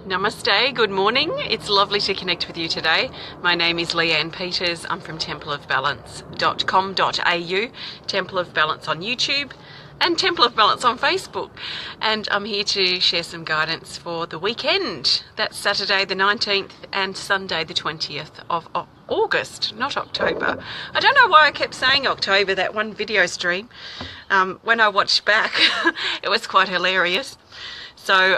Namaste, good morning. It's lovely to connect with you today. My name is Leanne Peters. I'm from templeofbalance.com.au, Temple of Balance on YouTube and Temple of Balance on Facebook. And I'm here to share some guidance for the weekend. That's Saturday the 19th and Sunday the 20th of August, not October. I don't know why I kept saying October, that one video stream. When I watched back, it was quite hilarious. So,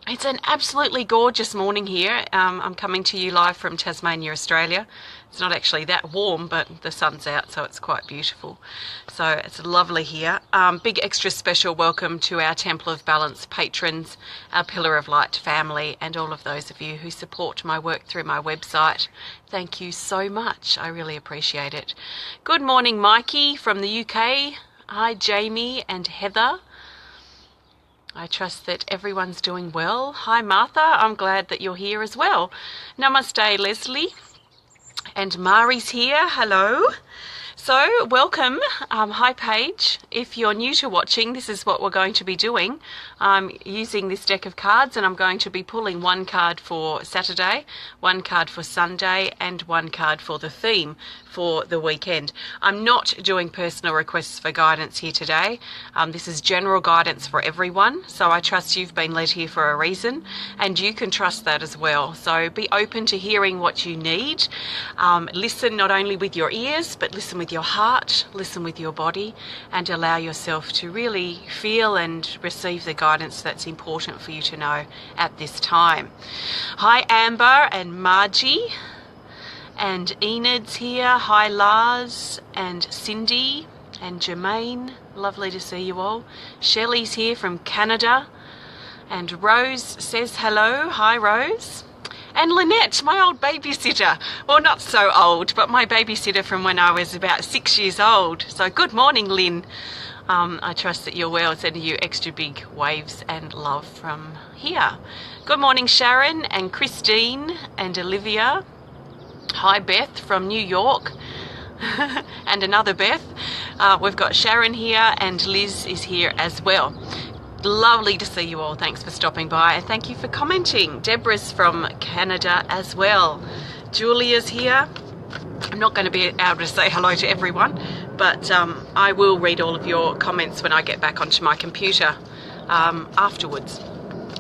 it's an absolutely gorgeous morning here. I'm coming to you live from Tasmania, Australia. It's not actually that warm, but the sun's out, so it's quite beautiful. So it's lovely here. Big extra special welcome to our Temple of Balance patrons, our Pillar of Light family, and all of those of you who support my work through my website. Thank you so much. I really appreciate it. Good morning, Mikey from the UK. Hi, Jamie and Heather. I trust that everyone's doing well. Hi, Martha. I'm glad that you're here as well. Namaste, Leslie. And Mari's here. Hello. So, welcome. Hi, Paige. If you're new to watching, this is what we're going to be doing. I'm using this deck of cards and I'm going to be pulling one card for Saturday, one card for Sunday, and one card for the theme for the weekend. I'm not doing personal requests for guidance here today. This is general guidance for everyone. So I trust you've been led here for a reason and you can trust that as well. So be open to hearing what you need. Listen not only with your ears, but listen with your heart, listen with your body, and allow yourself to really feel and receive the guidance that's important for you to know at this time. Hi, Amber and Margie. And Enid's here. Hi, Lars and Cindy and Jermaine. Lovely to see you all. Shelley's here from Canada. And Rose says hello. Hi, Rose. And Lynette, my old babysitter. Well, not so old, but my babysitter from when I was about 6 years old. So good morning, Lynn. I trust that you're well. Sending you extra big waves and love from here. Good morning, Sharon and Christine and Olivia. Hi, Beth from New York. And another Beth. We've got Sharon here and Liz is here as well. Lovely to see you all. Thanks for stopping by and thank you for commenting. Deborah's from Canada as well. Julia's here. I'm not going to be able to say hello to everyone, but I will read all of your comments when I get back onto my computer afterwards.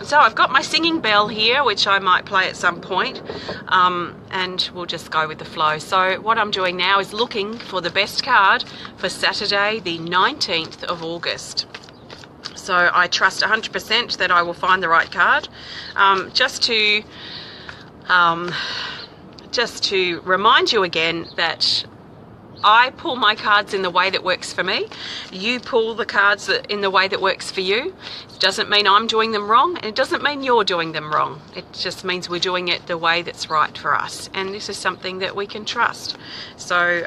So I've got my singing bell here, which I might play at some point, and we'll just go with the flow. So what I'm doing now is looking for the best card for Saturday, the 19th of August. So I trust 100% that I will find the right card. Just to remind you again that I pull my cards in the way that works for me. You pull the cards in the way that works for you. It doesn't mean I'm doing them wrong, and it doesn't mean you're doing them wrong. It just means we're doing it the way that's right for us, and this is something that we can trust. So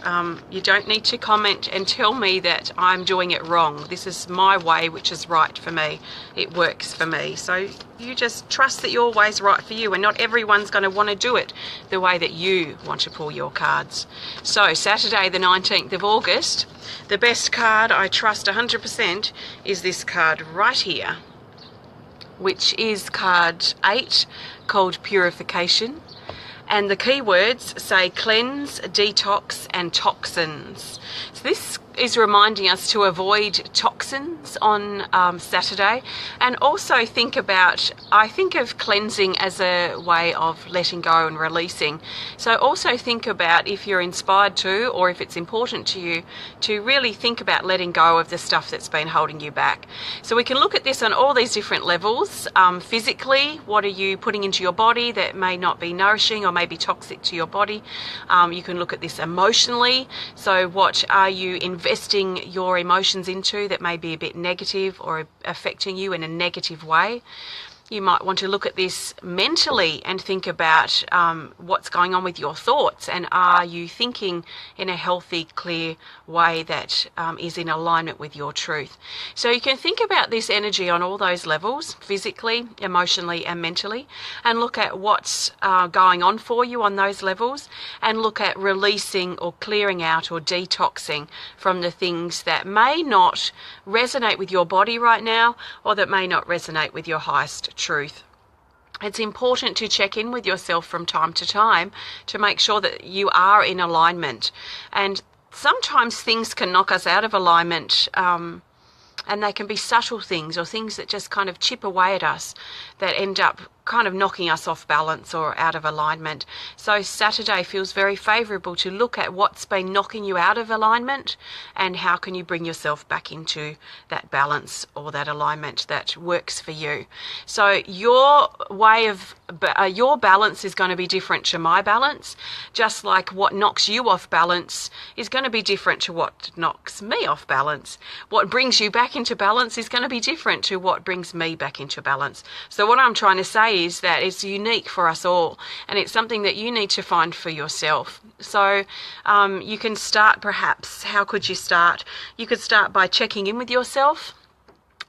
you don't need to comment and tell me that I'm doing it wrong. This is my way, which is right for me. It works for me. So you just trust that your way's right for you, and not everyone's going to want to do it the way that you want to pull your cards. So Saturday the 19th of August, the best card I trust 100% is this card right here, which is card 8, called Purification. And the keywords say cleanse, detox, and toxins. So this is reminding us to avoid toxins on Saturday, and also think about, I think of cleansing as a way of letting go and releasing. So also think about, if you're inspired to, or if it's important to you, to really think about letting go of the stuff that's been holding you back. So we can look at this on all these different levels. Physically, what are you putting into your body that may not be nourishing or may be toxic to your body? You can look at this emotionally. So what are you investing your emotions into that may be a bit negative or affecting you in a negative way? You might want to look at this mentally and think about what's going on with your thoughts, and are you thinking in a healthy, clear way that is in alignment with your truth. So you can think about this energy on all those levels, physically, emotionally and mentally, and look at what's going on for you on those levels, and look at releasing or clearing out or detoxing from the things that may not resonate with your body right now, or that may not resonate with your highest truth. It's important to check in with yourself from time to time to make sure that you are in alignment. And sometimes things can knock us out of alignment, and they can be subtle things or things that just kind of chip away at us that end up kind of knocking us off balance or out of alignment. So Saturday feels very favourable to look at what's been knocking you out of alignment and how can you bring yourself back into that balance or that alignment that works for you. So your way of your balance is going to be different to my balance, just like what knocks you off balance is going to be different to what knocks me off balance. What brings you back into balance is going to be different to what brings me back into balance. So what I'm trying to say is that it's unique for us all, and it's something that you need to find for yourself. So you can start, perhaps, how could you start? You could start by checking in with yourself,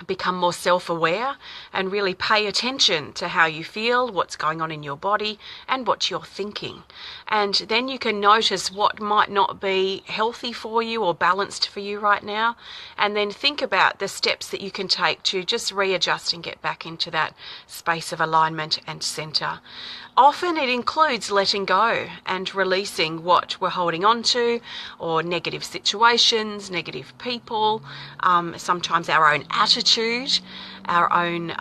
become more self-aware and really pay attention to how you feel, what's going on in your body and what you're thinking. And then you can notice what might not be healthy for you or balanced for you right now, and then think about the steps that you can take to just readjust and get back into that space of alignment and center. Often it includes letting go and releasing what we're holding on to, or negative situations, negative people, sometimes our own attitude, our own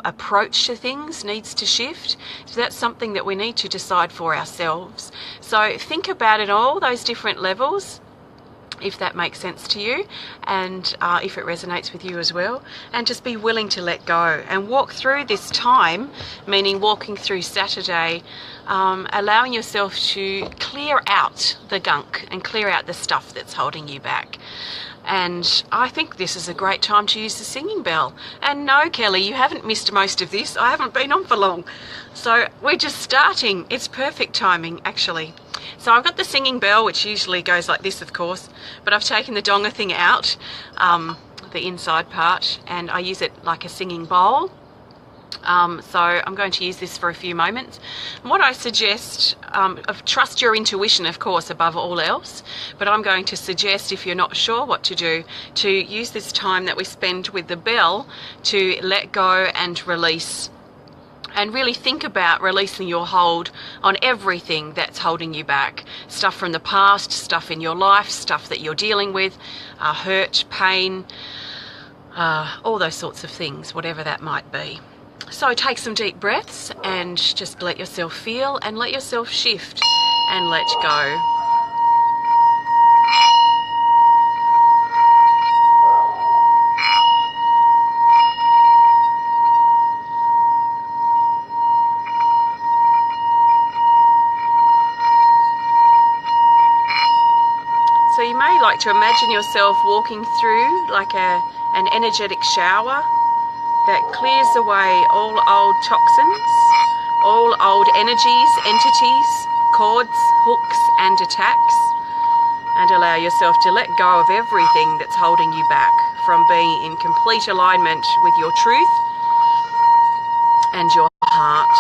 approach to things needs to shift. So that's something that we need to decide for ourselves. So think about it all those different levels, if that makes sense to you, and if it resonates with you as well, and just be willing to let go and walk through this time, meaning walking through Saturday, allowing yourself to clear out the gunk and clear out the stuff that's holding you back. And I think this is a great time to use the singing bell. And no, Kelly, you haven't missed most of this. I haven't been on for long. So we're just starting. It's perfect timing, actually. So I've got the singing bell, which usually goes like this, of course, but I've taken the donga thing out, the inside part, and I use it like a singing bowl. So I'm going to use this for a few moments. What I suggest, trust your intuition, of course, above all else, but I'm going to suggest, if you're not sure what to do, to use this time that we spend with the bell to let go and release, and really think about releasing your hold on everything that's holding you back. Stuff from the past, stuff in your life, stuff that you're dealing with, hurt, pain, all those sorts of things, whatever that might be. So take some deep breaths and just let yourself feel and let yourself shift and let go. So you may like to imagine yourself walking through like an energetic shower that clears away all old toxins, all old energies, entities, cords, hooks and attacks, and allow yourself to let go of everything that's holding you back from being in complete alignment with your truth and your heart.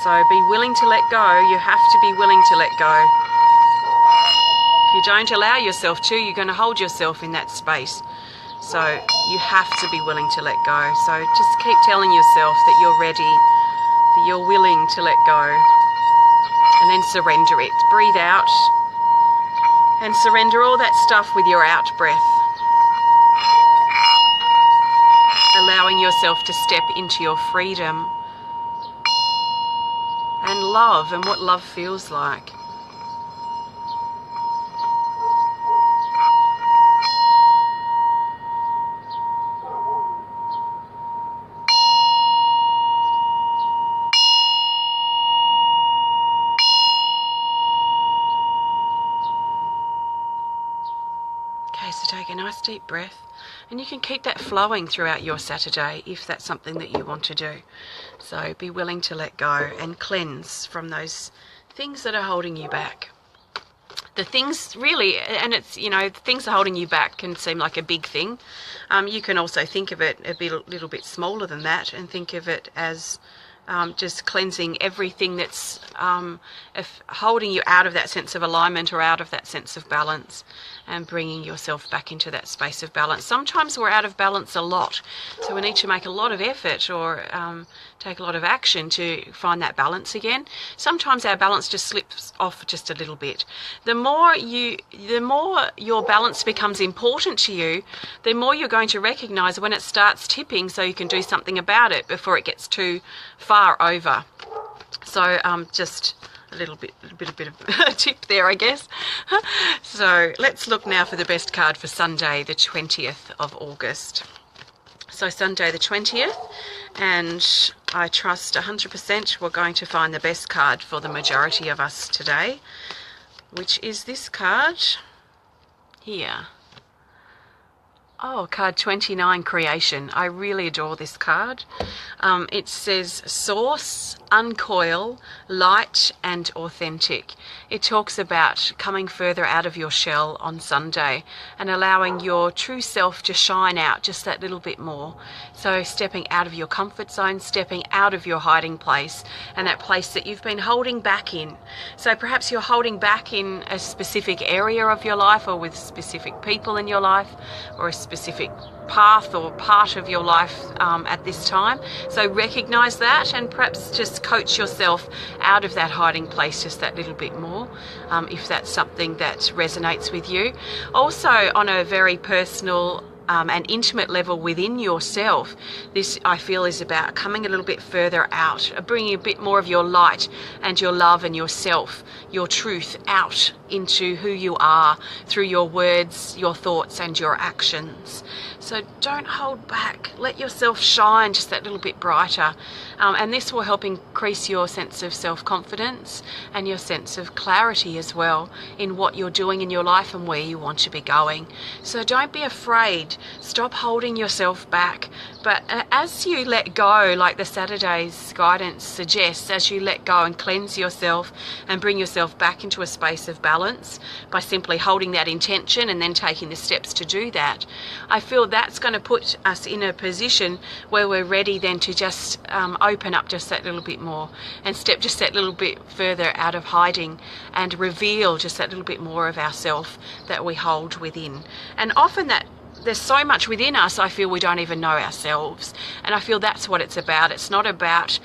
So be willing to let go. You have to be willing to let go. If you don't allow yourself to, you're going to hold yourself in that space. So you have to be willing to let go. So just keep telling yourself that you're ready, that you're willing to let go, and then surrender it. Breathe out and surrender all that stuff with your out breath, allowing yourself to step into your freedom and love and what love feels like. So take a nice deep breath, and you can keep that flowing throughout your Saturday if that's something that you want to do. So be willing to let go and cleanse from those things that are holding you back. The things really, and it's, things are holding you back can seem like a big thing. You can also think of it a little bit smaller than that and think of it as just cleansing everything that's holding you out of that sense of alignment or out of that sense of balance, and bringing yourself back into that space of balance. Sometimes we're out of balance a lot, so we need to make a lot of effort or take a lot of action to find that balance again. Sometimes our balance just slips off just a little bit. The more your balance becomes important to you, the more you're going to recognize when it starts tipping, so you can do something about it before it gets too far over. So just a bit of a tip there, I guess. So let's look now for the best card for Sunday, the 20th of August. So Sunday the 20th, and I trust 100% we're going to find the best card for the majority of us today, which is this card here. Oh, card 29, Creation. I really adore this card. It says Source, Uncoil, Light and Authentic. It talks about coming further out of your shell on Sunday and allowing your true self to shine out just that little bit more. So stepping out of your comfort zone, stepping out of your hiding place, and that place that you've been holding back in. So perhaps you're holding back in a specific area of your life, or with specific people in your life, or a specific path or part of your life at this time. So recognize that, and perhaps just coach yourself out of that hiding place just that little bit more, if that's something that resonates with you. Also, on a very personal and intimate level within yourself, this, I feel, is about coming a little bit further out, bringing a bit more of your light and your love and yourself, your truth, out into who you are through your words, your thoughts and your actions. So don't hold back. Let yourself shine just that little bit brighter. And this will help increase your sense of self-confidence and your sense of clarity as well in what you're doing in your life and where you want to be going. So don't be afraid. Stop holding yourself back. But as you let go, like the Saturday's guidance suggests, as you let go and cleanse yourself and bring yourself back into a space of balance by simply holding that intention and then taking the steps to do that, I feel that's going to put us in a position where we're ready then to just open up just that little bit more and step just that little bit further out of hiding and reveal just that little bit more of ourself that we hold within. And often that there's so much within us, I feel we don't even know ourselves. And I feel that's what it's about. It's not about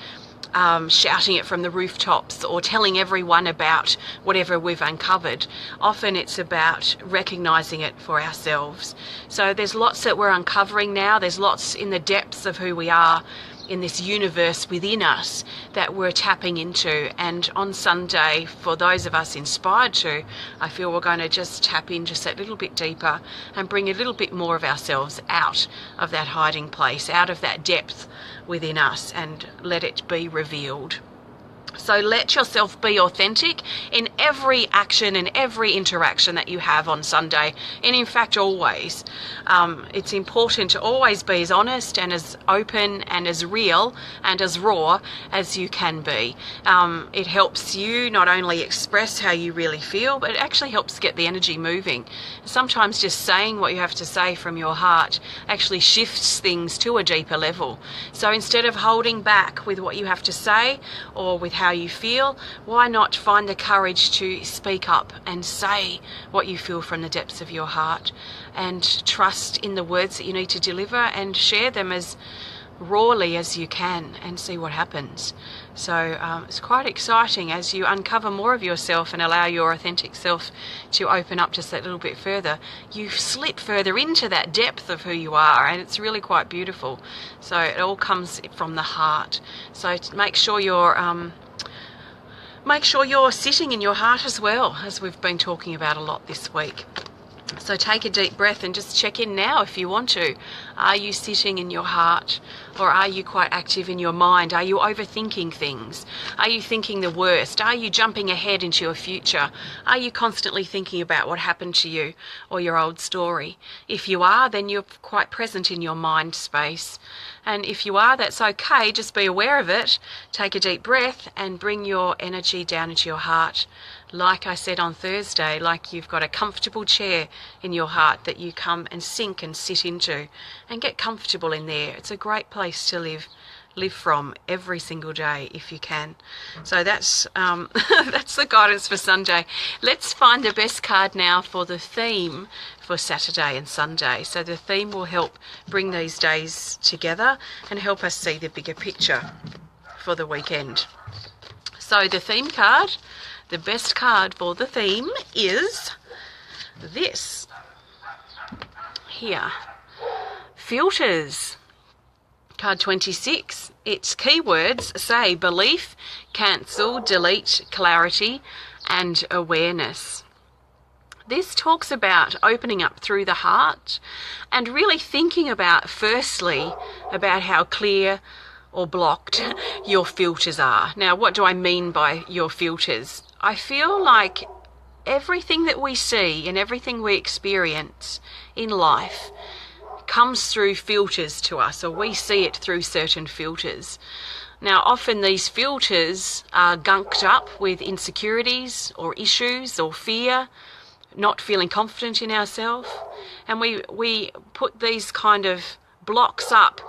shouting it from the rooftops or telling everyone about whatever we've uncovered. Often it's about recognizing it for ourselves. So there's lots that we're uncovering now. There's lots in the depths of who we are in this universe within us that we're tapping into. And on Sunday, for those of us inspired to, I feel we're going to just tap in just that little bit deeper and bring a little bit more of ourselves out of that hiding place, out of that depth within us, and let it be revealed. So let yourself be authentic in every action and every interaction that you have on Sunday, and in fact always. It's important to always be as honest and as open and as real and as raw as you can be. It helps you not only express how you really feel, but it actually helps get the energy moving. Sometimes just saying what you have to say from your heart actually shifts things to a deeper level. So instead of holding back with what you have to say or with how you feel, why not find the courage to speak up and say what you feel from the depths of your heart, and trust in the words that you need to deliver and share them as rawly as you can and see what happens. So it's quite exciting as you uncover more of yourself and allow your authentic self to open up just that little bit further. You slip further into that depth of who you are, and it's really quite beautiful. So it all comes from the heart. So make sure you're sitting in your heart as well, as we've been talking about a lot this week. So take a deep breath and just check in now if you want to. Are you sitting in your heart, or are you quite active in your mind? Are you overthinking things? Are you thinking the worst? Are you jumping ahead into your future? Are you constantly thinking about what happened to you or your old story? If you are, then you're quite present in your mind space. And if you are, that's okay. Just be aware of it. Take a deep breath and bring your energy down into your heart. Like I said on Thursday, like you've got a comfortable chair in your heart that you come and sink and sit into and get comfortable in there. It's a great place to live. live from every single day if you can. So that's that's the guidance for Sunday. Let's find the best card now for the theme for Saturday and Sunday. So the theme will help bring these days together and help us see the bigger picture for the weekend. So the theme card, the best card for the theme is this here. Filters. Card 26. Its keywords say belief, cancel, delete, clarity, and awareness. This talks about opening up through the heart and really thinking about, firstly, about how clear or blocked your filters are. Now, what do I mean by your filters? I feel like everything that we see and everything we experience in life comes through filters to us, or we see it through certain filters. Now, often these filters are gunked up with insecurities or issues or fear, not feeling confident in ourselves, and we put these kind of blocks up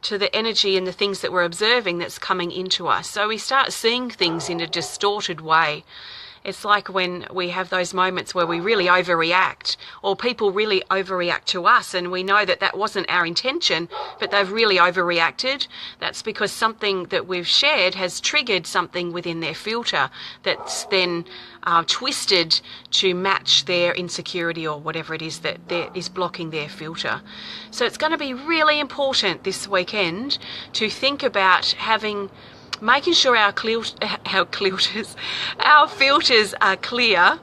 to the energy and the things that we're observing that's coming into us. So we start seeing things in a distorted way. It's like when we have those moments where we really overreact, or people really overreact to us, and we know that that wasn't our intention, but they've really overreacted. That's because something that we've shared has triggered something within their filter that's then twisted to match their insecurity or whatever it is that is blocking their filter. So it's going to be really important this weekend to think about making sure our filters are clear.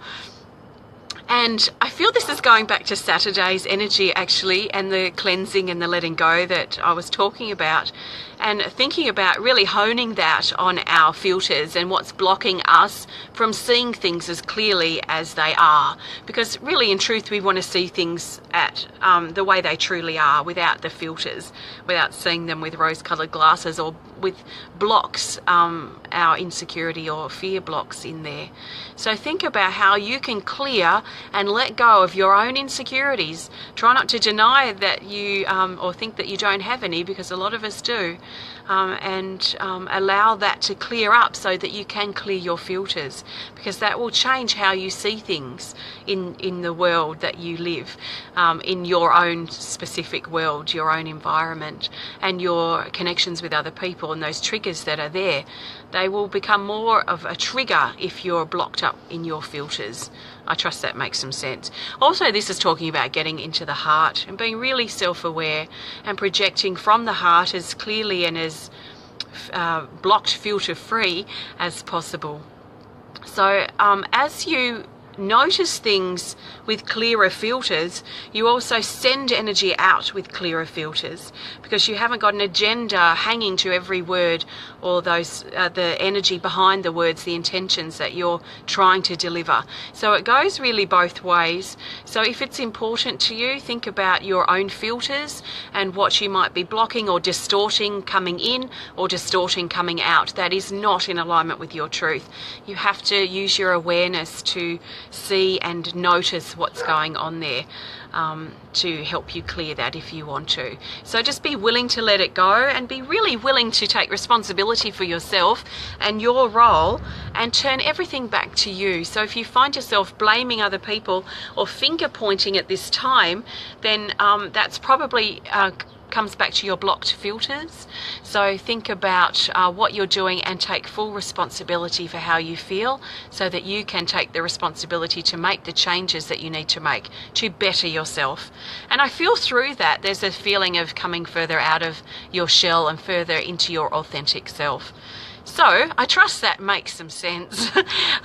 And I feel this is going back to Saturday's energy, actually, and the cleansing and the letting go that I was talking about, and thinking about really honing that on our filters and what's blocking us from seeing things as clearly as they are. Because really, in truth, we want to see things at the way they truly are, without the filters, without seeing them with rose-coloured glasses or with blocks, our insecurity or fear blocks in there. So think about how you can clear and let go of your own insecurities. Try not to deny that you or think that you don't have any, because a lot of us do, and allow that to clear up so that you can clear your filters, because that will change how you see things in the world that you live, in your own specific world, your own environment, and your connections with other people, and those triggers that are there. They will become more of a trigger if you're blocked up in your filters. I trust that makes some sense. Also, this is talking about getting into the heart and being really self-aware and projecting from the heart as clearly and as blocked filter free as possible. So as you notice things with clearer filters, you also send energy out with clearer filters, because you haven't got an agenda hanging to every word, or those the energy behind the words, the intentions that you're trying to deliver. So it goes really both ways. So if it's important to you, think about your own filters and what you might be blocking or distorting coming in or distorting coming out. That is not in alignment with your truth. You have to use your awareness to see and notice what's going on there, to help you clear that if you want to. So just be willing to let it go, and be really willing to take responsibility for yourself and your role, and turn everything back to you. So if you find yourself blaming other people or finger pointing at this time, then that's probably comes back to your blocked filters. So think about what you're doing and take full responsibility for how you feel, so that you can take the responsibility to make the changes that you need to make to better yourself. And I feel through that there's a feeling of coming further out of your shell and further into your authentic self. So I trust that makes some sense.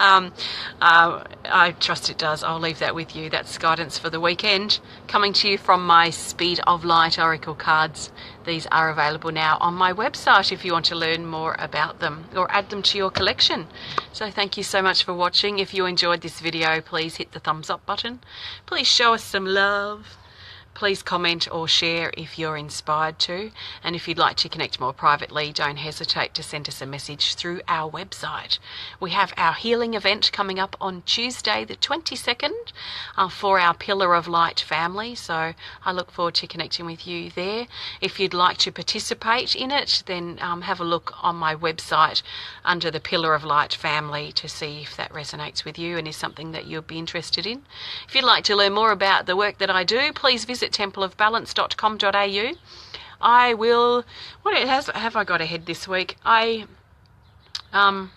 I trust it does. I'll leave that with you. That's guidance for the weekend, coming to you from my Speed of Light Oracle cards. These are available now on my website if you want to learn more about them or add them to your collection. So thank you so much for watching. If you enjoyed this video, please hit the thumbs up button. Please show us some love. Please comment or share if you're inspired to. And if you'd like to connect more privately, don't hesitate to send us a message through our website. We have our healing event coming up on Tuesday the 22nd for our Pillar of Light family. So I look forward to connecting with you there. If you'd like to participate in it, then have a look on my website under the Pillar of Light family to see if that resonates with you and is something that you'll be interested in. If you'd like to learn more about the work that I do, please visit templeofbalance.com.au. I will, have I got ahead this week? I'm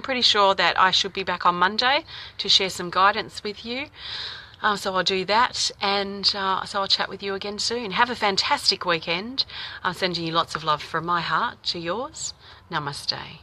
pretty sure that I should be back on Monday to share some guidance with you. So I'll do that, and so I'll chat with you again soon. Have a fantastic weekend. I'm sending you lots of love from my heart to yours. Namaste.